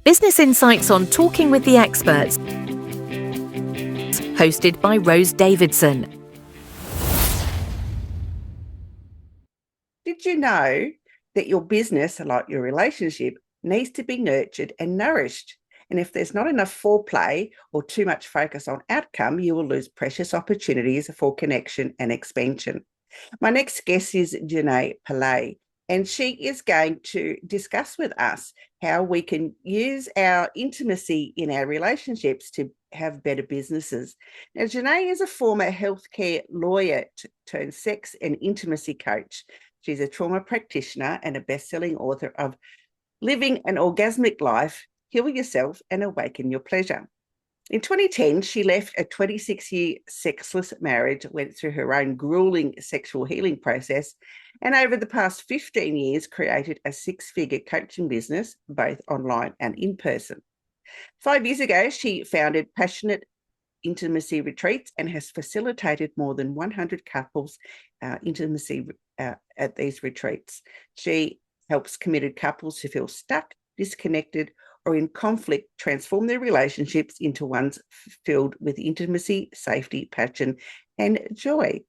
Business Insights on Talking with the Experts, hosted by Rose Davidson. Did you know that your business, like your relationship, needs to be nurtured and nourished? And if there's not enough foreplay or too much focus on outcome, you will lose precious opportunities for connection and expansion. My next guest is Xanet Pailet, and she is going to discuss with us how we can use our intimacy in our relationships to have better businesses. Now, Xanet is a former healthcare lawyer turned sex and intimacy coach. She's a trauma practitioner and a best-selling author of Living an Orgasmic Life, Heal Yourself and Awaken Your Pleasure. In 2010, she left a 26-year sexless marriage, went through her own grueling sexual healing process, and over the past 15 years created a six-figure coaching business, both online and in person. 5 years ago, she founded Passionate Intimacy Retreats and has facilitated more than 100 couples intimacy at these retreats. She helps committed couples who feel stuck, disconnected, or in conflict transform their relationships into ones filled with intimacy, safety, passion, and joy.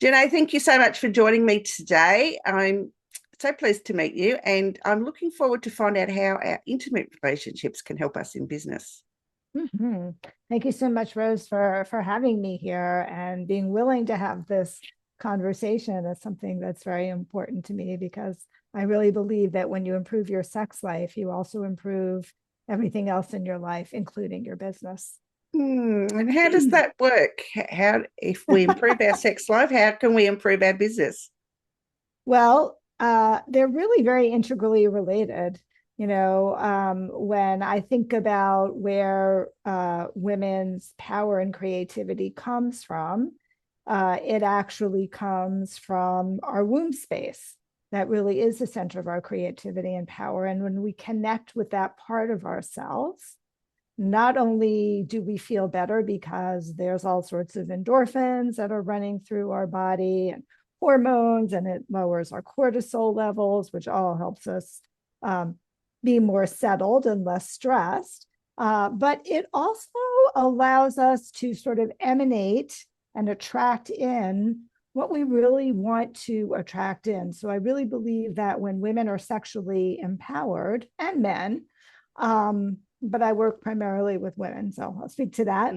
Xanet, thank you so much for joining me today. I'm so pleased to meet you, and I'm looking forward to find out how our intimate relationships can help us in business. Mm-hmm. Thank you so much, Rose, for having me here and being willing to have this conversation. Is something that's very important to me, because I really believe that when you improve your sex life, you also improve everything else in your life, including your business. And how does that work? How, if we improve our sex life, how can we improve our business? Well, they're really very integrally related. When I think about where women's power and creativity comes from, it actually comes from our womb space. That really is the center of our creativity and power. And when we connect with that part of ourselves, not only do we feel better because there's all sorts of endorphins that are running through our body and hormones, and it lowers our cortisol levels, which all helps us be more settled and less stressed. But it also allows us to sort of emanate and attract in what we really want to attract in. So I really believe that when women are sexually empowered, and men, but I work primarily with women, so I'll speak to that.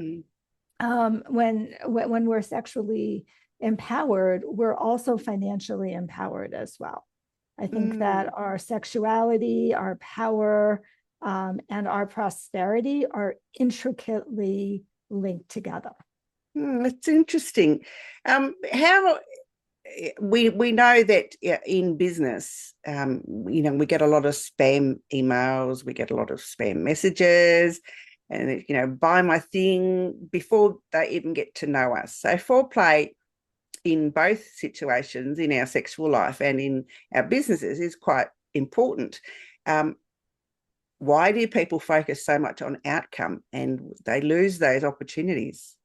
When we're sexually empowered, we're also financially empowered as well. I think that our sexuality, our power, and our prosperity are intricately linked together. That's interesting. How we know that in business, we get a lot of spam emails, we get a lot of spam messages, and buy my thing before they even get to know us. So foreplay in both situations, in our sexual life and in our businesses, is quite important. Why do people focus so much on outcome and they lose those opportunities?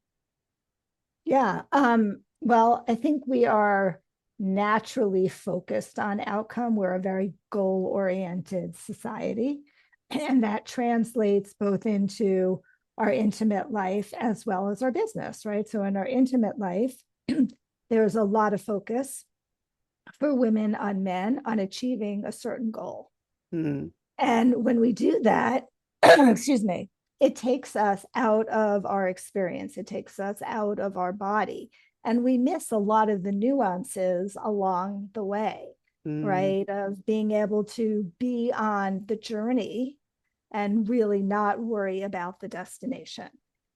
Yeah. Well, I think we are naturally focused on outcome. We're a very goal-oriented society, and that translates both into our intimate life as well as our business, right? So in our intimate life, there's a lot of focus for women on men on achieving a certain goal. And when we do that, excuse me, it takes us out of our experience. It takes us out of our body. And we miss a lot of the nuances along the way, right? Of being able to be on the journey and really not worry about the destination.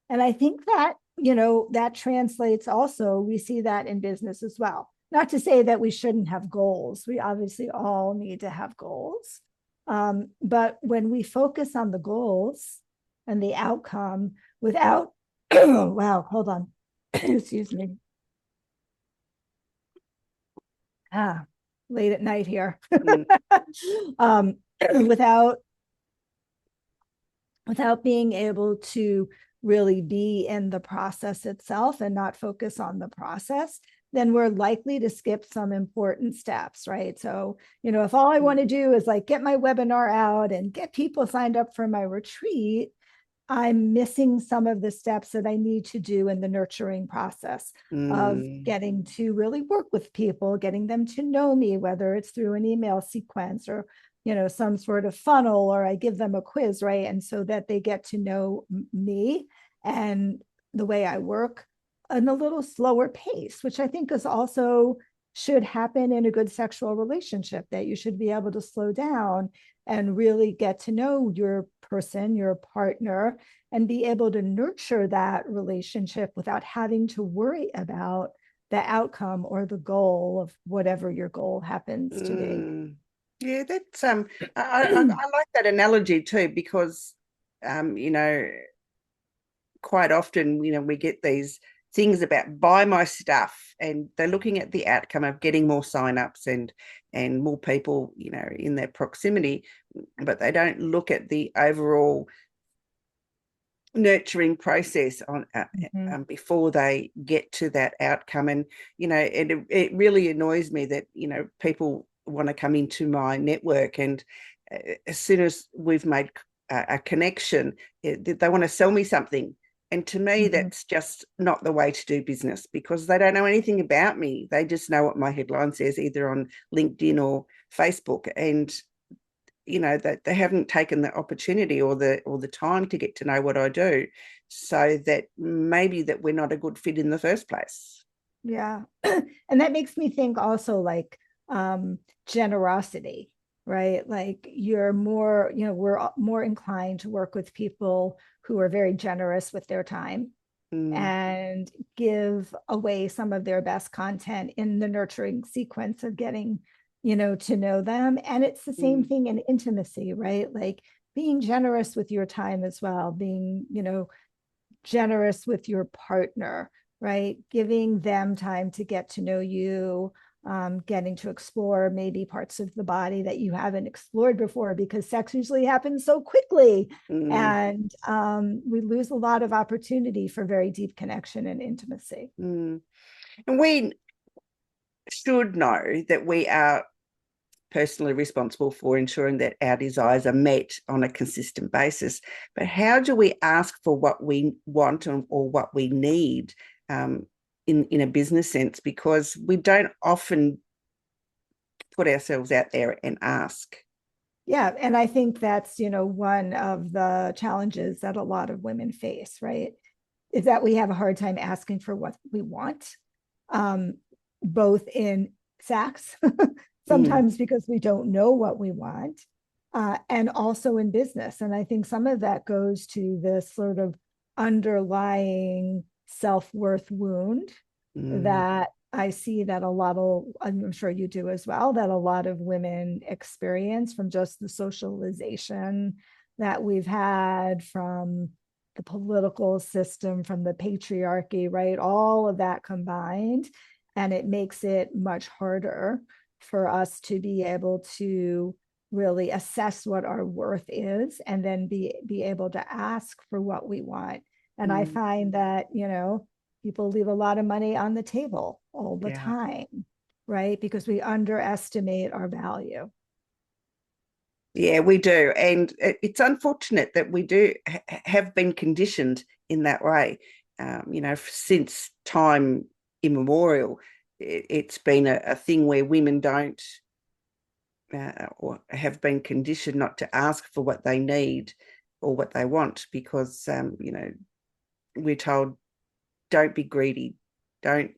And I think that, that translates also, we see that in business as well. Not to say that we shouldn't have goals. We obviously all need to have goals. But when we focus on the goals and the outcome without, wow, hold on, excuse me. Late at night here. Without being able to really be in the process itself and not focus on the process, then we're likely to skip some important steps, right? So, if all I want to do is like get my webinar out and get people signed up for my retreat, I'm missing some of the steps that I need to do in the nurturing process of getting to really work with people, getting them to know me, whether it's through an email sequence or, some sort of funnel, or I give them a quiz, right? And so that they get to know me and the way I work in a little slower pace, which I think is also should happen in a good sexual relationship, that you should be able to slow down and really get to know your person, your partner, and be able to nurture that relationship without having to worry about the outcome or the goal of whatever your goal happens to be. Yeah, that's I like that analogy too, because quite often, we get these things about buy my stuff, and they're looking at the outcome of getting more signups and more people, in their proximity, but they don't look at the overall nurturing process on before they get to that outcome. And it really annoys me that people want to come into my network, and as soon as we've made a connection, they want to sell me something. And to me, that's just not the way to do business, because they don't know anything about me. They just know what my headline says, either on LinkedIn or Facebook. And that they haven't taken the opportunity or the time to get to know what I do, so that maybe that we're not a good fit in the first place. Yeah. And that makes me think also like generosity, right? Like you're more, we're more inclined to work with people who are very generous with their time and give away some of their best content in the nurturing sequence of getting to know them. And it's the same thing in intimacy, right? Like being generous with your time as well, being, generous with your partner, right? Giving them time to get to know you, getting to explore maybe parts of the body that you haven't explored before, because sex usually happens so quickly. And we lose a lot of opportunity for very deep connection and intimacy. And we should know that we are personally responsible for ensuring that our desires are met on a consistent basis. But how do we ask for what we want or what we need in a business sense? Because we don't often put ourselves out there and ask. Yeah. And I think that's, one of the challenges that a lot of women face, right? Is that we have a hard time asking for what we want, both in sex, sometimes because we don't know what we want, and also in business. And I think some of that goes to this sort of underlying self-worth wound that I see that I'm sure you do as well, that a lot of women experience from just the socialization that we've had, from the political system, from the patriarchy, right? All of that combined. And it makes it much harder for us to be able to really assess what our worth is, and then be able to ask for what we want. And I find that, people leave a lot of money on the table all the time, right? Because we underestimate our value. Yeah, we do. And it's unfortunate that we do have been conditioned in that way. Since time immemorial, it's been a thing where women don't or have been conditioned not to ask for what they need or what they want, because we're told, don't be greedy, don't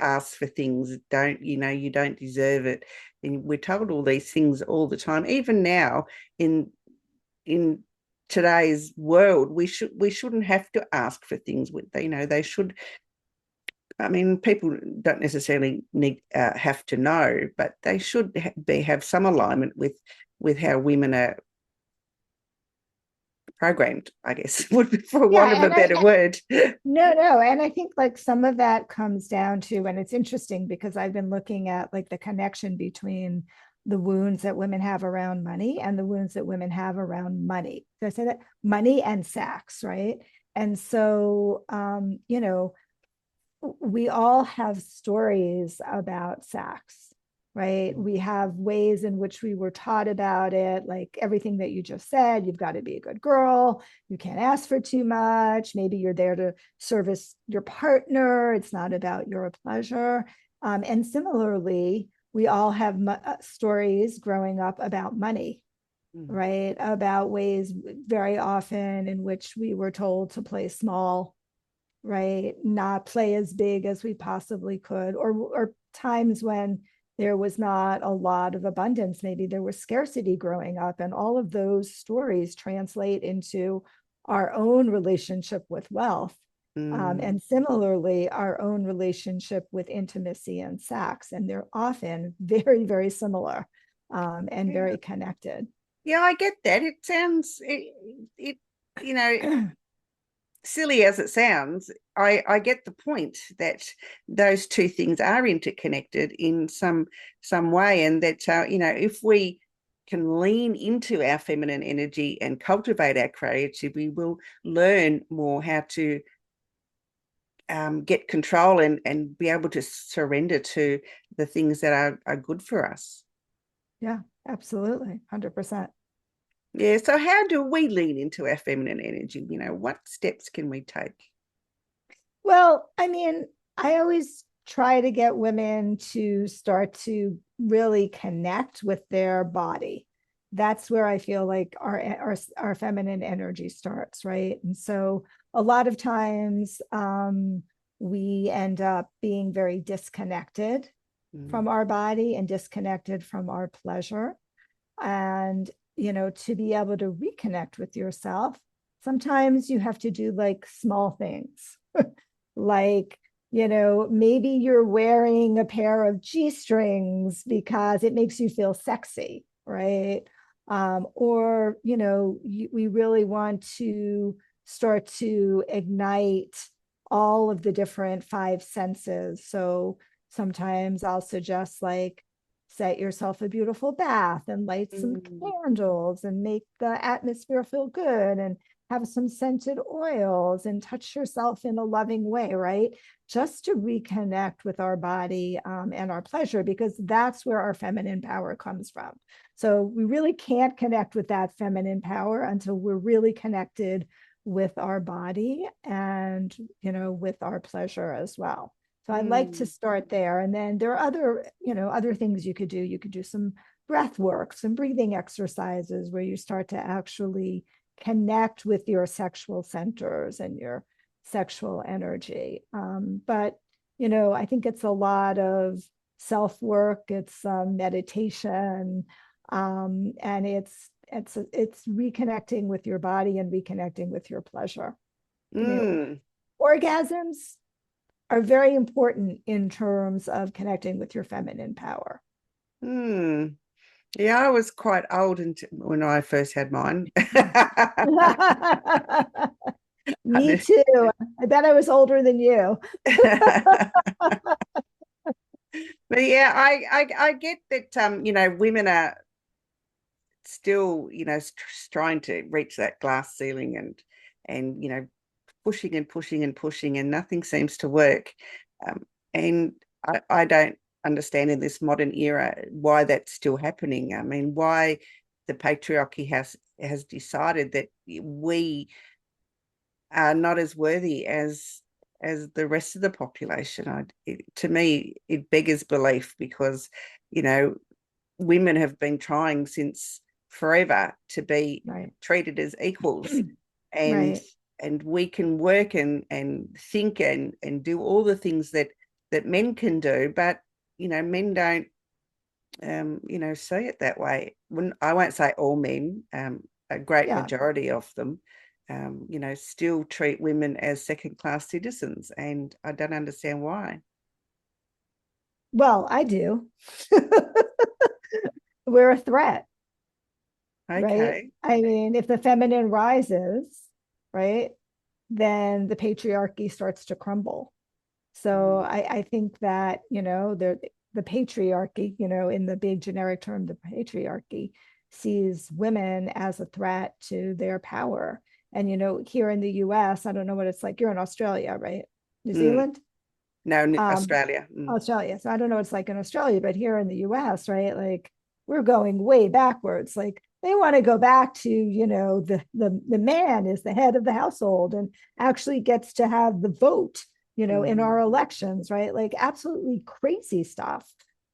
ask for things, you don't deserve it. And we're told all these things all the time. Even now in today's world, we shouldn't have to ask for things. They should. I mean, people don't necessarily have to know, but they should have some alignment with how women are programmed, I guess, for want of a better word. No. And I think like some of that comes down to, and it's interesting because I've been looking at like the connection between the wounds that women have around money and the wounds that women have around money. Did I say that? Money and sex, right? And so, we all have stories about sex, right? We have ways in which we were taught about it, like everything that you just said. You've got to be a good girl. You can't ask for too much. Maybe you're there to service your partner. It's not about your pleasure. And similarly, we all have stories growing up about money, right? About ways very often in which we were told to play small, right? Not play as big as we possibly could, or times when there was not a lot of abundance. Maybe there was scarcity growing up, and all of those stories translate into our own relationship with wealth. And similarly, our own relationship with intimacy and sex. And they're often very, very similar and very connected. Yeah, I get that. It sounds, it you know, silly as it sounds, I get the point that those two things are interconnected in some way, and that if we can lean into our feminine energy and cultivate our creativity, we will learn more how to get control and be able to surrender to the things that are good for us. Yeah, absolutely. 100%. Yeah. So how do we lean into our feminine energy? What steps can we take? Well, I mean, I always try to get women to start to really connect with their body. That's where I feel like our feminine energy starts, right? And so a lot of times we end up being very disconnected from our body and disconnected from our pleasure. And, to be able to reconnect with yourself, sometimes you have to do like small things. Like, maybe you're wearing a pair of G-strings because it makes you feel sexy, right? Or, we really want to start to ignite all of the different five senses. So sometimes I'll suggest like set yourself a beautiful bath and light some candles and make the atmosphere feel good, and have some scented oils and touch yourself in a loving way, right? Just to reconnect with our body and our pleasure, because that's where our feminine power comes from. So we really can't connect with that feminine power until we're really connected with our body and, with our pleasure as well. So I'd like to start there. And then there are other things you could do. You could do some breath work, some breathing exercises where you start to actually connect with your sexual centers and your sexual energy. But, I think it's a lot of self-work, it's meditation, and it's reconnecting with your body and reconnecting with your pleasure. Orgasms are very important in terms of connecting with your feminine power. Yeah, I was quite old when I first had mine. Me too. I bet I was older than you. But yeah, I get that women are still trying to reach that glass ceiling and pushing and pushing and pushing, and nothing seems to work. And I don't understand in this modern era why that's still happening. I mean, why the patriarchy has decided that we are not as worthy as the rest of the population. To me, it beggars belief, because women have been trying since forever to be treated as equals, and we can work and think and do all the things that men can do, but men don't see it that way. I won't say all men, a great majority of them still treat women as second-class citizens, and I don't understand why. Well, I do. We're a threat. Okay. Right? I mean, if the feminine rises, right, then the patriarchy starts to crumble. So I think that, the patriarchy, in the big generic term, the patriarchy sees women as a threat to their power. And, here in the US, I don't know what it's like. You're in Australia, right? New Zealand? No, in Australia. Australia. So I don't know what it's like in Australia, but here in the US, right? Like we're going way backwards. Like they want to go back to, the man is the head of the household and actually gets to have the vote, in our elections, right? Like absolutely crazy stuff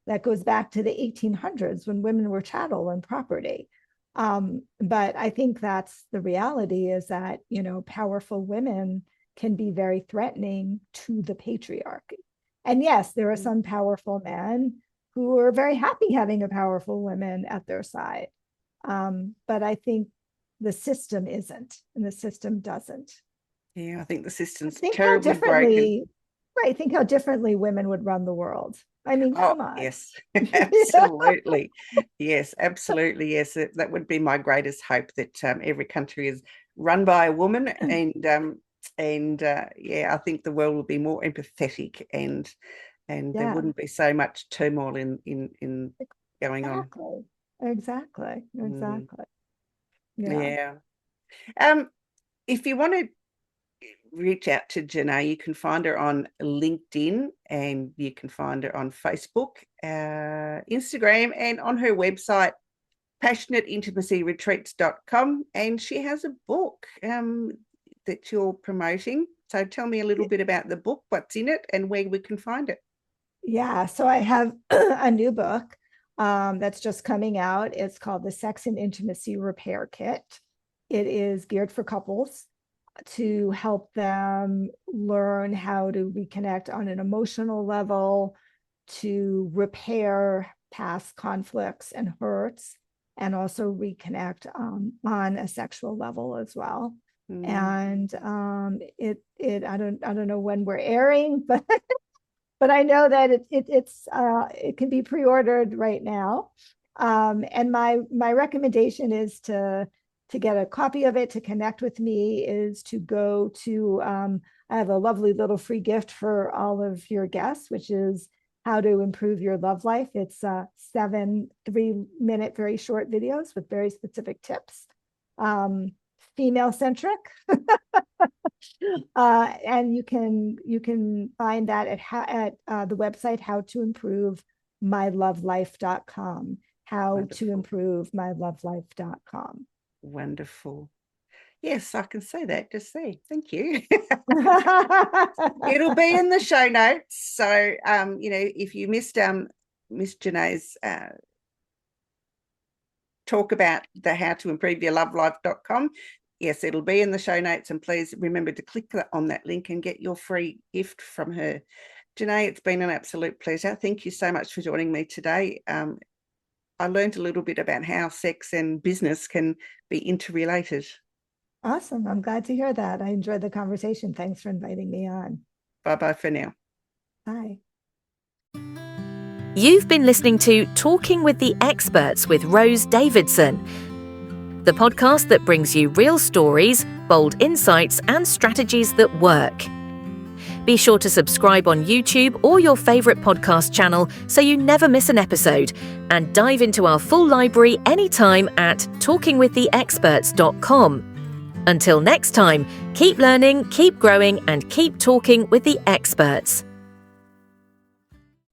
that goes back to the 1800s when women were chattel and property. But I think that's the reality, is that, powerful women can be very threatening to the patriarchy. And yes, there are some powerful men who are very happy having a powerful woman at their side. But I think the system isn't, and the system doesn't. Yeah, I think the system's terribly broken. Right. Think how differently women would run the world. I mean, come on. Yes, absolutely. Yes, absolutely. Yes, that would be my greatest hope, that every country is run by a woman, and I think the world will be more empathetic, and there wouldn't be so much turmoil in going on. Exactly. Yeah. If you want to reach out to Xanet, you can find her on LinkedIn, and you can find her on Facebook, Instagram, and on her website, passionateintimacyretreats.com. And she has a book that you're promoting. So tell me a little bit about the book, what's in it, and where we can find it. Yeah, so I have a new book that's just coming out. It's called The Sex and Intimacy Repair Kit. It is geared for couples to help them learn how to reconnect on an emotional level, to repair past conflicts and hurts, and also reconnect on a sexual level as well. And it I don't know when we're airing, but I know that it can be pre-ordered right now. And my recommendation is to get a copy of it, to connect with me, is to go to, I have a lovely little free gift for all of your guests, which is How to Improve Your Love Life. It's 7 3-minute, very short videos with very specific tips, female centric. And you can find that at the website, howtoimprovemylovelife.com, howtoimprovemylovelife.com. Wonderful. Yes, I can say that. Just see. Thank you. It'll be in the show notes. So, if you missed Miss Xanet's talk about the howtoimproveyourlovelife.com, yes, it'll be in the show notes. And please remember to click on that link and get your free gift from her. Xanet, it's been an absolute pleasure. Thank you so much for joining me today. I learned a little bit about how sex and business can be interrelated. Awesome. I'm glad to hear that. I enjoyed the conversation. Thanks for inviting me on. Bye-bye for now. Bye. You've been listening to Talking with the Experts with Rose Davidson, the podcast that brings you real stories, bold insights, and strategies that work. Be sure to subscribe on YouTube or your favourite podcast channel so you never miss an episode, and dive into our full library anytime at talkingwiththeexperts.com. Until next time, keep learning, keep growing, and keep talking with the experts.